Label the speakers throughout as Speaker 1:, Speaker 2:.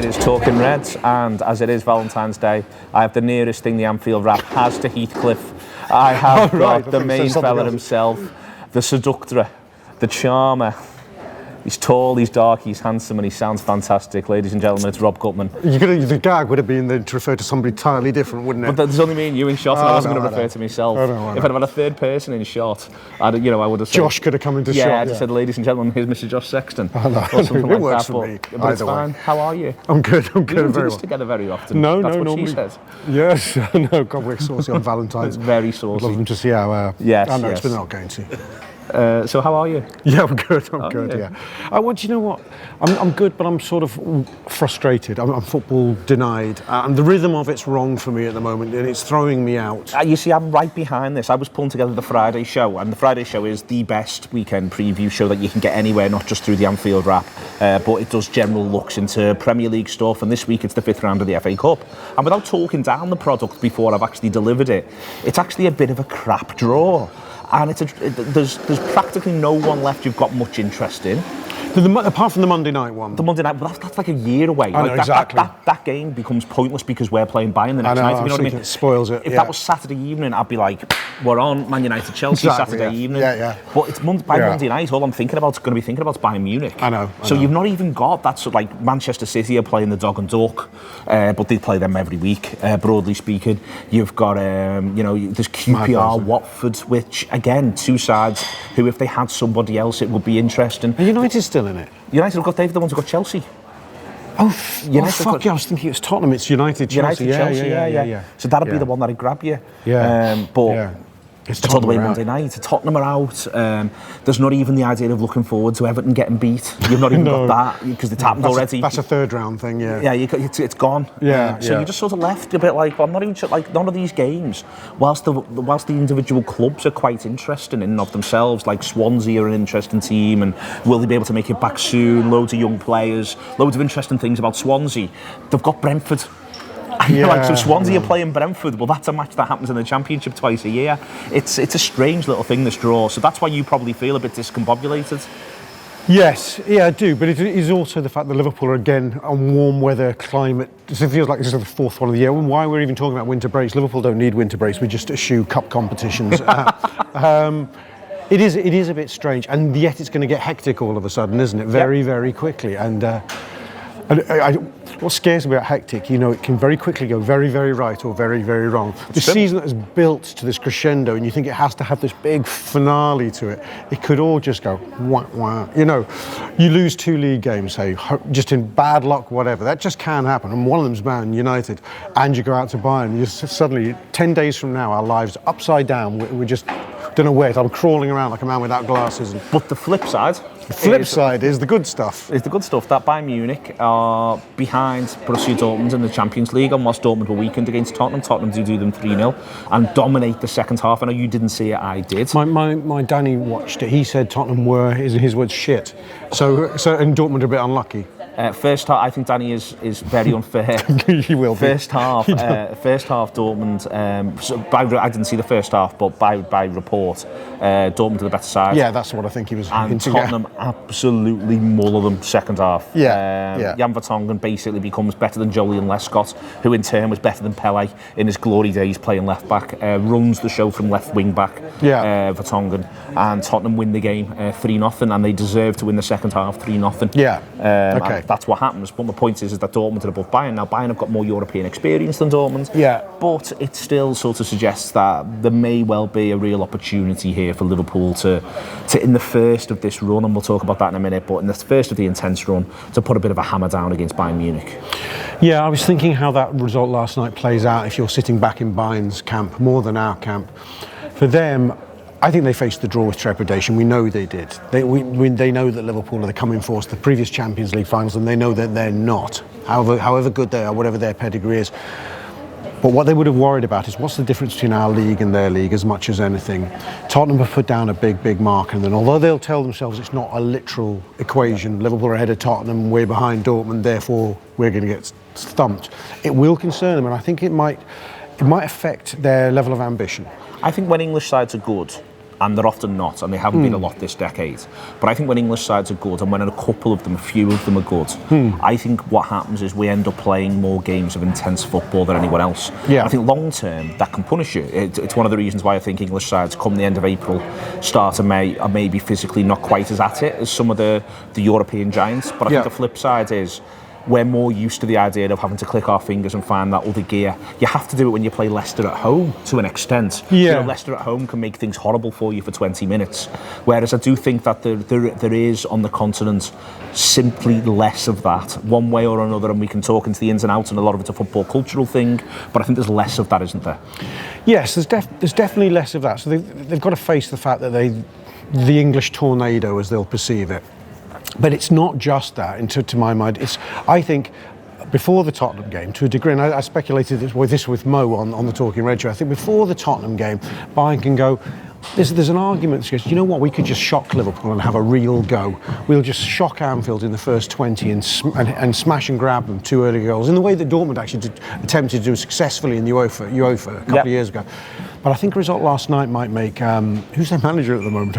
Speaker 1: It's Talking Reds, and as it is Valentine's Day, I have the nearest thing the Anfield wrap has to Heathcliff. I have got the main fella himself, the seductor, the charmer. He's tall, he's dark, he's handsome, and he sounds fantastic. Ladies and gentlemen, it's Rob Gutmann.
Speaker 2: The gag would have been to refer to somebody entirely different, wouldn't it?
Speaker 1: But there's only me and you in shot, and I wasn't going to refer to myself. If I'd had a third person in shot, I would have said...
Speaker 2: Josh could have come into shot.
Speaker 1: Yeah, I just said, ladies and gentlemen, here's Mr. Josh Sexton.
Speaker 2: Oh, no,
Speaker 1: or something
Speaker 2: it
Speaker 1: like
Speaker 2: works
Speaker 1: that.
Speaker 2: for me.
Speaker 1: But it's fine. How are you?
Speaker 2: I'm good,
Speaker 1: We don't do
Speaker 2: very
Speaker 1: this
Speaker 2: well.
Speaker 1: together very often.
Speaker 2: No,
Speaker 1: That's what
Speaker 2: normally,
Speaker 1: she says.
Speaker 2: Yes, no, God, we're saucy on Valentine's.
Speaker 1: It's very saucy.
Speaker 2: I'd love them to see how...
Speaker 1: Yes,
Speaker 2: I know,
Speaker 1: yes.
Speaker 2: but they're not going to.
Speaker 1: So how are you?
Speaker 2: Yeah, I'm good. I'm good. Yeah. Well, do you know what? I'm good, but I'm sort of frustrated. I'm football denied, and the rhythm of it's wrong for me at the moment, and it's throwing me out.
Speaker 1: You see, I'm right behind this. I was pulling together the Friday show, and the Friday show is the best weekend preview show that you can get anywhere, not just through the Anfield wrap, but it does general looks into Premier League stuff. And this week it's the 5th round of the FA Cup. And without talking down the product before I've actually delivered it, it's actually a bit of a crap draw. And there's practically no one left you've got much interest in.
Speaker 2: Apart from the Monday night one.
Speaker 1: The Monday night, but that's like a year away.
Speaker 2: I know, exactly.
Speaker 1: That game becomes pointless because we're playing Bayern the next night. You know what I mean?
Speaker 2: It spoils it.
Speaker 1: If that was Saturday evening, I'd be like, we're on Man United Chelsea Saturday evening.
Speaker 2: Yeah.
Speaker 1: But it's Monday night, all I'm thinking about is going to be thinking about Bayern Munich.
Speaker 2: I know.
Speaker 1: So you've not even got that sort of like Manchester City are playing the dog and duck, but they play them every week. Broadly speaking, you've got there's QPR, Watford, which again, two sides who, if they had somebody else, it would be interesting.
Speaker 2: Are United still in it?
Speaker 1: United have got the ones who got Chelsea.
Speaker 2: Fuck yeah, I was thinking it was Tottenham, it's United, Chelsea. Yeah.
Speaker 1: So that'd be the one that'd grab you. It's all the way Monday night. Tottenham are out. There's not even the idea of looking forward to Everton getting beat. You've not even got that because it's happened already.
Speaker 2: That's a third round thing, yeah.
Speaker 1: Yeah, it's gone. So you're just sort of left a bit like, well, I'm not even sure, like none of these games, whilst the individual clubs are quite interesting in and of themselves, like Swansea are an interesting team, and will they be able to make it back soon? Loads of young players, loads of interesting things about Swansea. They've got Brentford. So Swansea are playing Brentford. Well, that's a match that happens in the Championship twice a year. It's a strange little thing, this draw. So that's why you probably feel a bit discombobulated.
Speaker 2: Yes, I do. But it is also the fact that Liverpool are again on warm weather climate. So it feels like this is the fourth one of the year. And why we're even talking about winter breaks? Liverpool don't need winter breaks. We just eschew cup competitions. It is a bit strange, and yet it's going to get hectic all of a sudden, isn't it? Very, very quickly. And what scares me about hectic, it can very quickly go very, very right or very, very wrong. The season that is built to this crescendo, and you think it has to have this big finale to it, it could all just go wah, wah. You lose 2 league games, say, just in bad luck, whatever. That just can happen. And one of them's Man United, and you go out to Bayern. You suddenly, 10 days from now, our lives are upside down. We're just don't know where. I'm crawling around like a man without glasses.
Speaker 1: But the flip side
Speaker 2: is the good stuff.
Speaker 1: It's the good stuff that Bayern Munich are behind Borussia Dortmund in the Champions League, and whilst Dortmund were weakened against Tottenham do them 3-0 and dominate the second half. I know you didn't see it, I did.
Speaker 2: My Danny watched it. He said Tottenham were, in his words, shit. So and Dortmund are a bit unlucky.
Speaker 1: First half, I think Danny is very unfair.
Speaker 2: He will be.
Speaker 1: First half, Dortmund. I didn't see the first half, but by report, Dortmund are the better side.
Speaker 2: Yeah, that's what I think he was
Speaker 1: and
Speaker 2: hinting
Speaker 1: Tottenham absolutely muller them second half.
Speaker 2: Jan
Speaker 1: Vertonghen basically becomes better than Joleon Lescott, who in turn was better than Pele in his glory days playing left back. Runs the show from left wing back. Vertonghen, and Tottenham win the game 3-0, and they deserve to win the second half 3-0.
Speaker 2: Okay.
Speaker 1: That's what happens. But the point is that Dortmund are above Bayern. Now, Bayern have got more European experience than Dortmund. But it still sort of suggests that there may well be a real opportunity here for Liverpool to in the first of this run, and we'll talk about that in a minute, but in the first of the intense run, to put a bit of a hammer down against Bayern Munich.
Speaker 2: Yeah, I was thinking how that result last night plays out if you're sitting back in Bayern's camp, more than our camp. For them, I think they faced the draw with trepidation. We know they did. They know that Liverpool are the coming force, the previous Champions League finals, and they know that they're not. However good they are, whatever their pedigree is. But what they would have worried about is what's the difference between our league and their league as much as anything. Tottenham have put down a big mark, and then although they'll tell themselves it's not a literal equation, Liverpool are ahead of Tottenham, we're behind Dortmund, therefore we're going to get thumped. It will concern them, and I think it might affect their level of ambition.
Speaker 1: I think when English sides are good, and they're often not, and they haven't been a lot this decade. But I think when English sides are good, and when a few of them are good, I think what happens is we end up playing more games of intense football than anyone else.
Speaker 2: Yeah.
Speaker 1: I think long term, that can punish you. It's one of the reasons why I think English sides, come the end of April, start of May, are maybe physically not quite as at it as some of the European giants. But I think the flip side is, we're more used to the idea of having to click our fingers and find that other gear. You have to do it when you play Leicester at home, to an extent.
Speaker 2: Yeah.
Speaker 1: Leicester at home can make things horrible for you for 20 minutes. Whereas I do think that there is, on the continent, simply less of that, one way or another, and we can talk into the ins and outs, and a lot of it's a football cultural thing, but I think there's less of that, isn't there? Yes,
Speaker 2: there's definitely less of that. So they've got to face the fact that the English tornado, as they'll perceive it. But it's not just that, to my mind. I think, before the Tottenham game, to a degree, and I speculated this with Mo on the Talking Red show, I think before the Tottenham game, Bayern can go, there's an argument that goes, you know what, we could just shock Liverpool and have a real go. We'll just shock Anfield in the first 20 and smash and grab them 2 early goals, in the way that Dortmund actually attempted to do successfully in the UEFA a couple of years ago. But I think a result last night might make, who's their manager at the moment?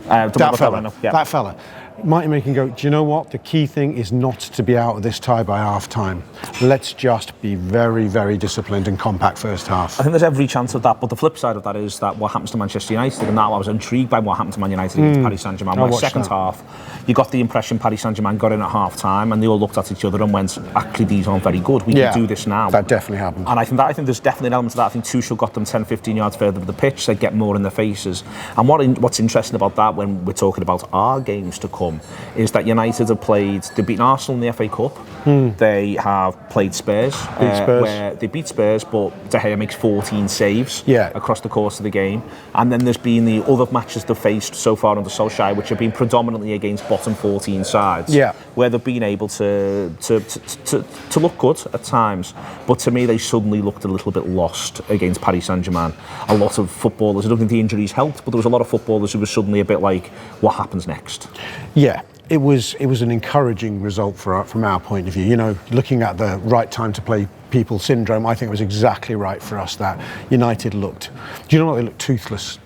Speaker 2: That fella. Might make him go, do you know what? The key thing is not to be out of this tie by half time. Let's just be very, very disciplined and compact first half.
Speaker 1: I think there's every chance of that, but the flip side of that is that what happens to Manchester United, and now I was intrigued by what happened to Man United against Paris Saint-Germain. Where second half, you got the impression Paris Saint-Germain got in at half time and they all looked at each other and went, actually, these aren't very good. We can do this now.
Speaker 2: That definitely happened.
Speaker 1: And I think there's definitely an element of that. I think Tuchel got them 10, 15 yards further up the pitch, they get more in their faces. And what's interesting about that, when we're talking about our games to come, is that United have they've beaten Arsenal in the FA Cup. They have played Spurs, where they beat Spurs, but De Gea makes 14 saves across the course of the game. And then there's been the other matches they've faced so far under Solskjaer, which have been predominantly against bottom 14 sides, where they've been able to look good at times. But to me, they suddenly looked a little bit lost against Paris Saint-Germain. A lot of footballers, I don't think the injuries helped, but there was a lot of footballers who were suddenly a bit like, what happens next?
Speaker 2: Yeah. It was an encouraging result from our point of view. You know, looking at the right time to play people syndrome, I think it was exactly right for us that United looked. Do you know what? They looked toothless.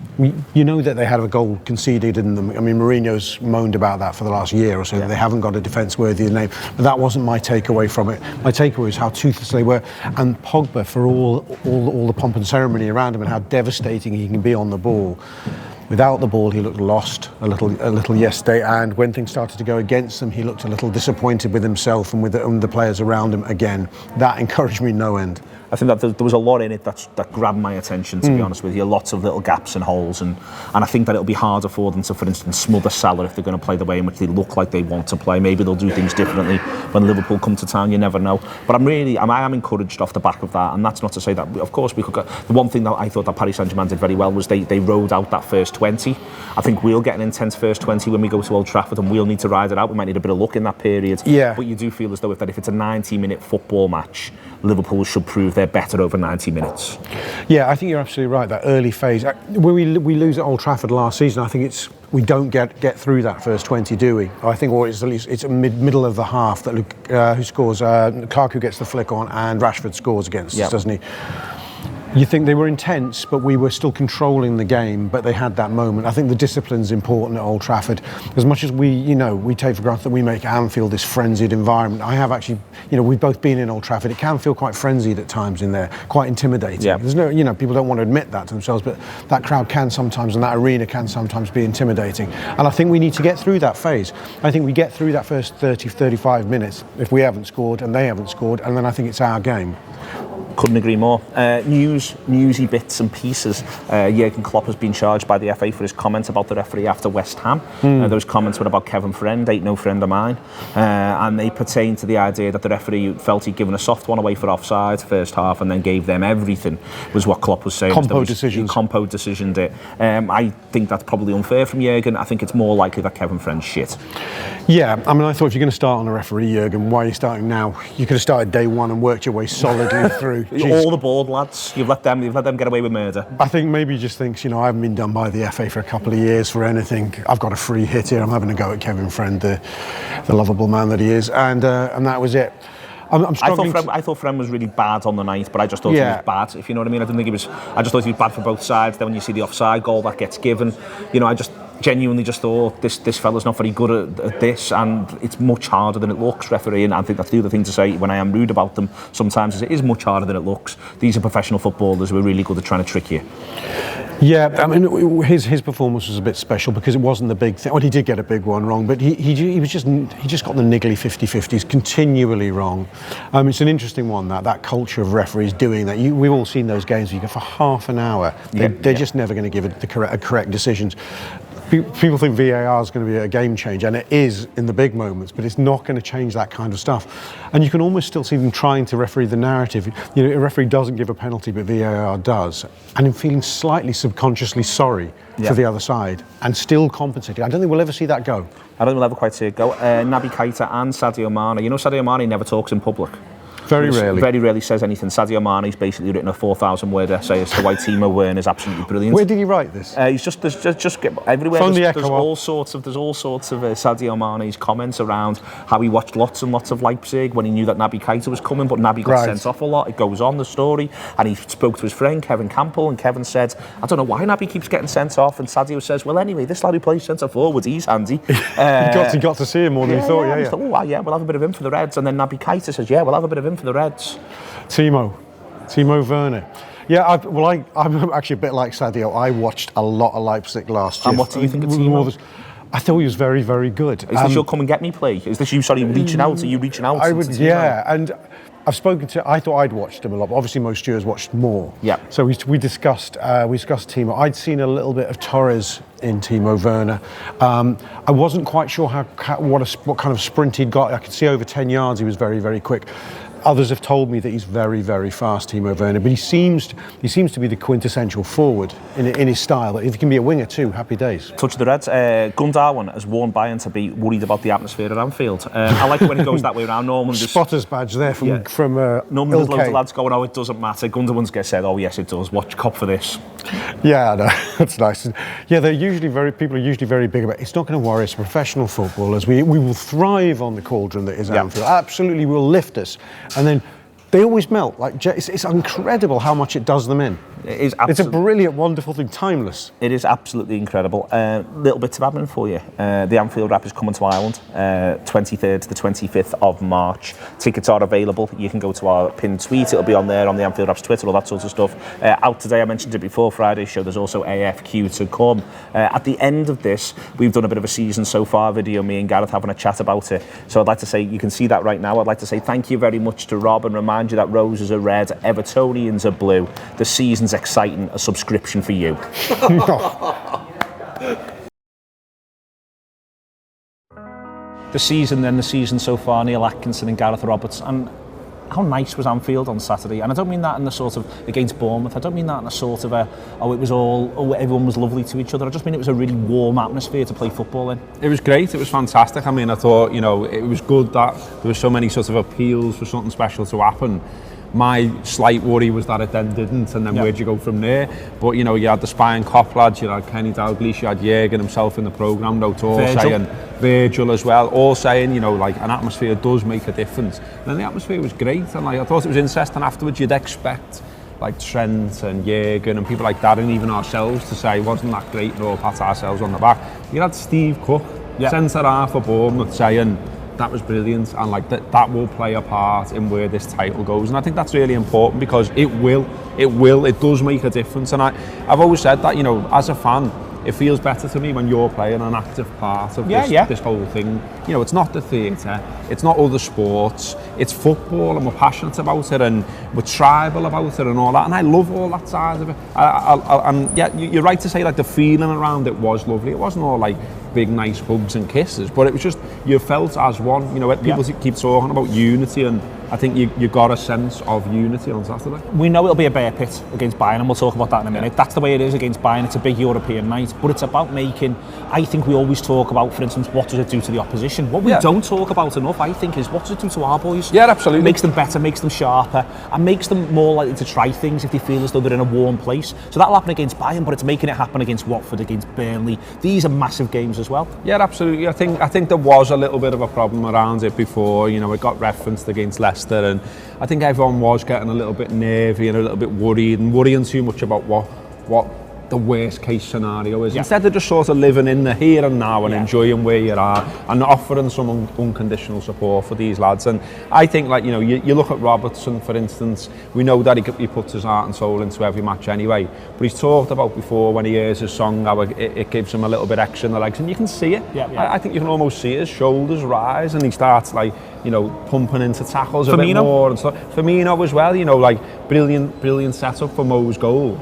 Speaker 2: You know that they had a goal conceded in them. I mean, Mourinho's moaned about that for the last year or so. They haven't got a defence worthy of the name. But that wasn't my takeaway from it. My takeaway was how toothless they were, and Pogba, for all the pomp and ceremony around him and how devastating he can be on the ball. Without the ball, he looked lost a little yesterday, and when things started to go against him, he looked a little disappointed with himself and with the players around him again. That encouraged me no end.
Speaker 1: I think that there was a lot in it that grabbed my attention, to be honest with you. Lots of little gaps and holes, and I think that it'll be harder for them to, for instance, smother Salah if they're going to play the way in which they look like they want to play. Maybe they'll do things differently when Liverpool come to town. You never know. But I am encouraged off the back of that, and that's not to say that, of course, we could go. The one thing that I thought that Paris Saint-Germain did very well was they rode out that first 20. I think we'll get an intense first 20 when we go to Old Trafford, and we'll need to ride it out. We might need a bit of luck in that period.
Speaker 2: Yeah.
Speaker 1: But you do feel as though if it's a 90-minute football match, Liverpool should prove they're better over 90 minutes.
Speaker 2: Yeah, I think you're absolutely right. That early phase, when we lose at Old Trafford last season, I think we don't get through that first 20, do we? I think, or it's at least it's middle of the half that who scores. Lukaku gets the flick on, and Rashford scores against us, doesn't he? You think they were intense, but we were still controlling the game, but they had that moment. I think the discipline's important at Old Trafford. As much as we take for granted that we make Anfield this frenzied environment, I have actually, we've both been in Old Trafford. It can feel quite frenzied at times in there, quite intimidating. Yeah. There's no, people don't want to admit that to themselves, but that crowd can sometimes, and that arena can sometimes be intimidating. And I think we need to get through that phase. I think we get through that first 30, 35 minutes if we haven't scored and they haven't scored, and then I think it's our game.
Speaker 1: Couldn't agree more. Newsy bits and pieces. Jurgen Klopp has been charged by the FA for his comments about the referee after West Ham. Those comments were about Kevin Friend, ain't no friend of mine. And they pertain to the idea that the referee felt he'd given a soft one away for offside first half and then gave them everything, was what Klopp was saying.
Speaker 2: Compo decisions.
Speaker 1: He compo decisioned it. I think that's probably unfair from Jurgen. I think it's more likely that Kevin Friend's shit.
Speaker 2: Yeah, I mean, I thought if you're going to start on a referee, Jurgen, why are you starting now? You could have started day one and worked your way solidly through.
Speaker 1: All the board lads, you've let them get away with murder.
Speaker 2: I think maybe he just thinks, I haven't been done by the FA for a couple of years for anything. I've got a free hit here. I'm having a go at Kevin Friend, the lovable man that he is, and that was it. I'm struggling.
Speaker 1: I thought Friend was really bad on the night, but I just thought he was bad, if you know what I mean. I didn't think he was. I just thought he was bad for both sides. Then when you see the offside goal that gets given, I just genuinely just thought this fella's not very good at this, and it's much harder than it looks, refereeing. I think that's the other thing to say when I am rude about them sometimes, is it is much harder than it looks. These are professional footballers who are really good at trying to trick you.
Speaker 2: Yeah, I mean, his performance was a bit special because it wasn't the big thing. Well, he did get a big one wrong, but he just got the niggly 50-50s continually wrong. It's an interesting one, that culture of referees doing that. We've all seen those games where you go for half an hour. They're just never going to give the correct decisions. People think VAR is going to be a game changer, and it is in the big moments, but it's not going to change that kind of stuff. And you can almost still see them trying to referee the narrative. A referee doesn't give a penalty, but VAR does, and him feeling slightly subconsciously sorry for the other side, and still compensating. I don't think we'll ever see that go.
Speaker 1: I don't think we'll ever quite see it go. Naby Keita and Sadio Mane. Sadio Mane never talks in public.
Speaker 2: Very rarely
Speaker 1: says anything. Sadio Mane's basically written a 4,000-word essay as to why Timo Werner is absolutely brilliant.
Speaker 2: Where did he write this?
Speaker 1: He's just everywhere. There's all sorts of Sadio Mane's comments around how he watched lots and lots of Leipzig when he knew that Naby Keita was coming, but Naby got sent off a lot. It goes on the story, and he spoke to his friend Kevin Campbell, and Kevin said, "I don't know why Naby keeps getting sent off." And Sadio says, "Well, anyway, this lad who plays centre forward, he's handy."
Speaker 2: He got to see him more than he thought.
Speaker 1: Yeah. Thought, we'll have a bit of him for the Reds, and then Naby Keita says, "Yeah, we'll have a bit of him for the Reds."
Speaker 2: Timo Werner. Yeah, I'm actually a bit like Sadio. I watched a lot of Leipzig last year.
Speaker 1: And what do you think of Timo?
Speaker 2: I thought he was very, very good.
Speaker 1: Is this your come and get me play? Is this you reaching out? Are you reaching out?
Speaker 2: And I've spoken to. I thought I'd watched him a lot, but obviously most viewers watched more.
Speaker 1: Yeah.
Speaker 2: So we discussed Timo. I'd seen a little bit of Torres in Timo Werner. I wasn't quite sure what kind of sprint he'd got. I could see over 10 yards he was very, very quick. Others have told me that he's very, very fast, Timo Werner, but he seems to be the quintessential forward in his style. If he can be a winger too, happy days.
Speaker 1: Touch of the Reds. Gundarwan has warned Bayern to be worried about the atmosphere at Anfield. I like it when it goes that way around. Norman
Speaker 2: spotter's badge there from
Speaker 1: Norman, there's loads of lads going, "Oh, it doesn't matter." Gundarwan's said, "Oh, yes, it does. Watch, cop for this."
Speaker 2: Yeah, no, that's nice. Yeah, people are usually very big about it. It's not going to worry us. Professional footballers, we will thrive on the cauldron that is Anfield. Absolutely, will lift us. And then they always melt. It's incredible how much it does them in. It's a brilliant, wonderful thing, timeless.
Speaker 1: It is absolutely incredible. Little bits of admin for you. The Anfield Wrap is coming to Ireland, 23rd to the 25th of March. Tickets are available. You can go to our pinned tweet. It'll be on there on the Anfield Wrap's Twitter, all that sort of stuff. Out today, I mentioned it before, Friday's show. There's also AFQ to come. At the end of this, we've done a bit of a season so far video, me and Gareth having a chat about it. So I'd like to say, you can see that right now. I'd like to say thank you very much to Rob and remind you that Roses are red, Evertonians are blue. The season's exciting, a subscription for you. The season so far, Neil Atkinson and Gareth Roberts. And how nice was Anfield on Saturday? And I don't mean that in the sort of against Bournemouth. I don't mean that in a sort of everyone was lovely to each other. I just mean it was a really warm atmosphere to play football in.
Speaker 3: It was great. It was fantastic. I mean, I thought, it was good that there were so many sort of appeals for something special to happen. My slight worry was that it then didn't, and then where'd you go from there? But you had the Spine Cop lads, you had Kenny Dalglish, you had Jürgen himself in the programme, saying Virgil as well, all saying, an atmosphere does make a difference. And then the atmosphere was great, and I thought it was interesting afterwards. You'd expect Trent and Jürgen and people like that, and even ourselves, to say, wasn't that great, and all pat ourselves on the back. You had Steve Cook, centre half for Bournemouth, saying that was brilliant, and that will play a part in where this title goes. And I think that's really important, because it does make a difference. And I've always said that, as a fan, it feels better to me when you're playing an active part of this whole thing. It's not the theatre, it's not other sports, it's football, and we're passionate about it, and we're tribal about it and all that, and I love all that side of it. And you're right to say the feeling around it was lovely. It wasn't all big nice hugs and kisses, but it was just, you felt as one. People keep talking about unity, and I think you got a sense of unity on Saturday.
Speaker 1: We know it'll be a bear pit against Bayern, and we'll talk about that in a minute. That's the way it is against Bayern. It's a big European night, but it's about making, I think we always talk about, for instance, what does it do to the opposition? What we don't talk about enough, I think, is what does it do to our boys?
Speaker 3: Yeah, absolutely.
Speaker 1: It makes them better, makes them sharper, and makes them more likely to try things if they feel as though they're in a warm place. So that'll happen against Bayern, but it's making it happen against Watford, against Burnley. These are massive games games as well.
Speaker 3: Yeah, absolutely. I think there was a little bit of a problem around it before. You know, it got referenced against Leicester, and I think everyone was getting a little bit nervy and a little bit worried and worrying too much about what the worst case scenario is. Instead of just sort of living in the here and now and enjoying where you are and offering some unconditional support for these lads. And I think, like, you know, you look at Robertson, for instance, we know that he puts his heart and soul into every match anyway, but he's talked about before when he hears his song how it gives him a little bit extra in the legs, and you can see it. I think you can almost see his shoulders rise and he starts, like, you know, pumping into tackles a bit more and stuff. Firmino as well, you know, like brilliant setup for Mo's goal.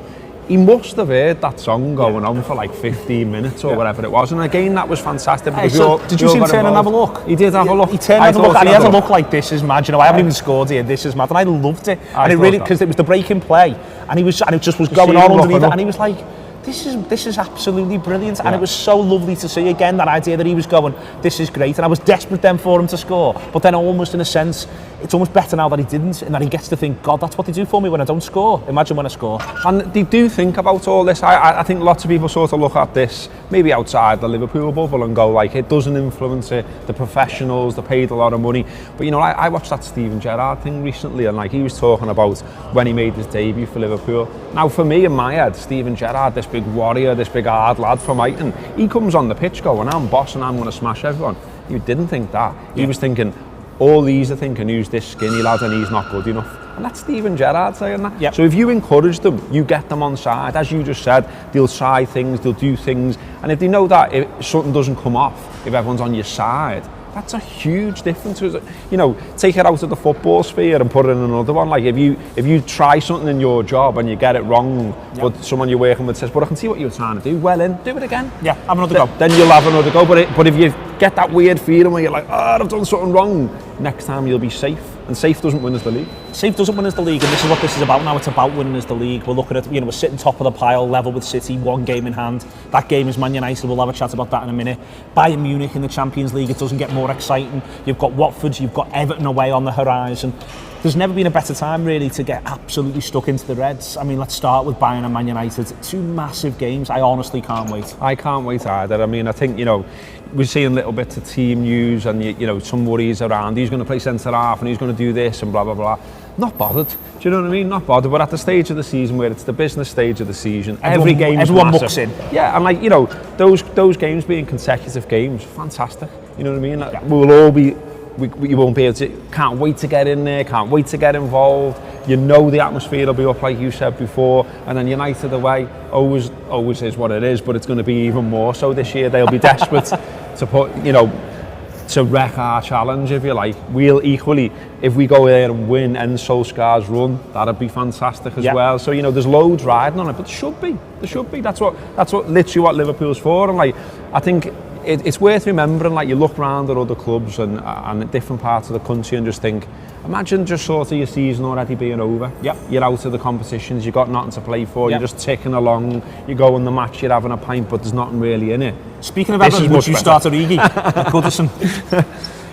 Speaker 3: He must have heard that song going on for like 15 minutes or whatever it was, and again that was fantastic.
Speaker 1: Hey, so did you see him turn and have a look?
Speaker 3: He did have a look.
Speaker 1: He turned and have a look, and he has a look like, this is mad. You know, I haven't even scored here. This is mad, and I loved it. And it really, because it was the breaking play, and it just was going on underneath it, and he was like, this is absolutely brilliant. And it was so lovely to see again that idea that he was going, this is great. And I was desperate then for him to score, but then almost in a sense, it's almost better now that he didn't, and that he gets to think, God, that's what they do for me when I don't score. Imagine when I score.
Speaker 3: And they do think about all this. I think lots of people sort of look at this, maybe outside the Liverpool bubble, and go like, it doesn't influence it. The professionals, they paid a lot of money. But you know, I watched that Steven Gerrard thing recently, and like he was talking about when he made his debut for Liverpool. Now for me, in my head, Steven Gerrard, this big warrior, this big hard lad from Brighton, he comes on the pitch going, I'm boss and I'm going to smash everyone. He didn't think that. He was thinking, all these are thinking, who's this skinny lad and he's not good enough. And that's Steven Gerrard saying that. So if you encourage them, you get them on side. As you just said, they'll try things, they'll do things. And if they know that if something doesn't come off, if everyone's on your side, that's a huge difference. You know, take it out of the football sphere and put it in another one. Like if you try something in your job and you get it wrong, but someone you're working with says, but I can see what you were trying to do. Well, then do it again.
Speaker 1: Yeah, have another go.
Speaker 3: Then you'll have another go. But if you get that weird feeling where you're like, oh, I've done something wrong, next time you'll be safe. And safe doesn't win us the league.
Speaker 1: Safe doesn't win us the league, and this is what this is about now. It's about winning us the league. We're looking at, you know, we're sitting top of the pile, level with City, one game in hand. That game is Man United. We'll have a chat about that in a minute. Bayern Munich in the Champions League, it doesn't get more exciting. You've got Watford, you've got Everton away on the horizon. There's never been a better time, really, to get absolutely stuck into the Reds. I mean, let's start with Bayern and Man United. Two massive games. I honestly can't wait.
Speaker 3: I can't wait either. I mean, I think, you know, we're seeing little bits of team news and, you know, some worries around who's going to play centre-half and who's going to do this and blah, blah, blah. Not bothered. Do you know what I mean? Not bothered. We're at the stage of the season where it's the business stage of the season. Everyone
Speaker 1: mucks in.
Speaker 3: Yeah, and like, you know, those games being consecutive games, fantastic. You know what I mean? Like, we'll all be... You won't be able to, can't wait to get in there, can't wait to get involved. You know the atmosphere will be up, like you said before, and then United away always is what it is, but it's going to be even more so this year. They'll be desperate to put, you know, to wreck our challenge, if you like. We'll equally, if we go there and win, end Solskjaer's run, that'd be fantastic as well. So, you know, there's loads riding on it, but there should be. That's what literally what Liverpool's for. And like, I think it's worth remembering, like, you look around at other clubs and at different parts of the country and just think, imagine just sort of your season already being over. You're out of the competitions, you've got nothing to play for, you're just ticking along, you go on the match, you're having a pint, but there's nothing really in it.
Speaker 1: Speaking of Everton, would you start Origi at Goodison?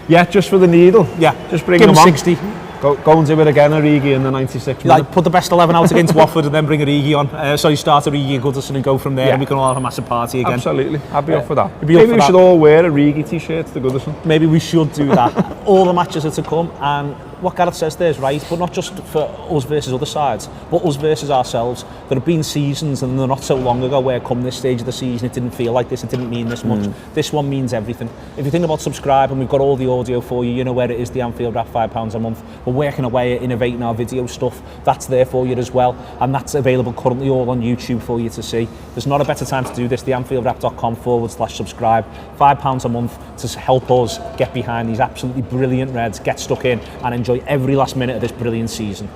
Speaker 3: Yeah, just for the needle.
Speaker 1: Yeah,
Speaker 3: just bring
Speaker 1: him
Speaker 3: him on.
Speaker 1: 60.
Speaker 3: Go and do it again, Origi, in the 96th minute.
Speaker 1: Like, put the best 11 out against Watford and then bring Origi on. So you start Origi at Goodison and go from there, and we can all have a massive party again.
Speaker 3: Absolutely, I'd be up for that. Maybe we should all wear Origi t-shirts to Goodison.
Speaker 1: Maybe we should do that. All the matches are to come, and what Gareth says there is right, but not just for us versus other sides, but us versus ourselves. There have been seasons, and they're not so long ago, where come this stage of the season it didn't feel like this, it didn't mean this much. This one means everything. If you think about subscribing, we've got all the audio for you, you know where it is, the Anfield Wrap, £5 a month. We're working away at innovating our video stuff, that's there for you as well, and that's available currently all on YouTube for you to see. There's not a better time to do this, theanfieldwrap.com/subscribe, £5 a month to help us get behind these absolutely brilliant Reds, get stuck in and enjoy every last minute of this brilliant season.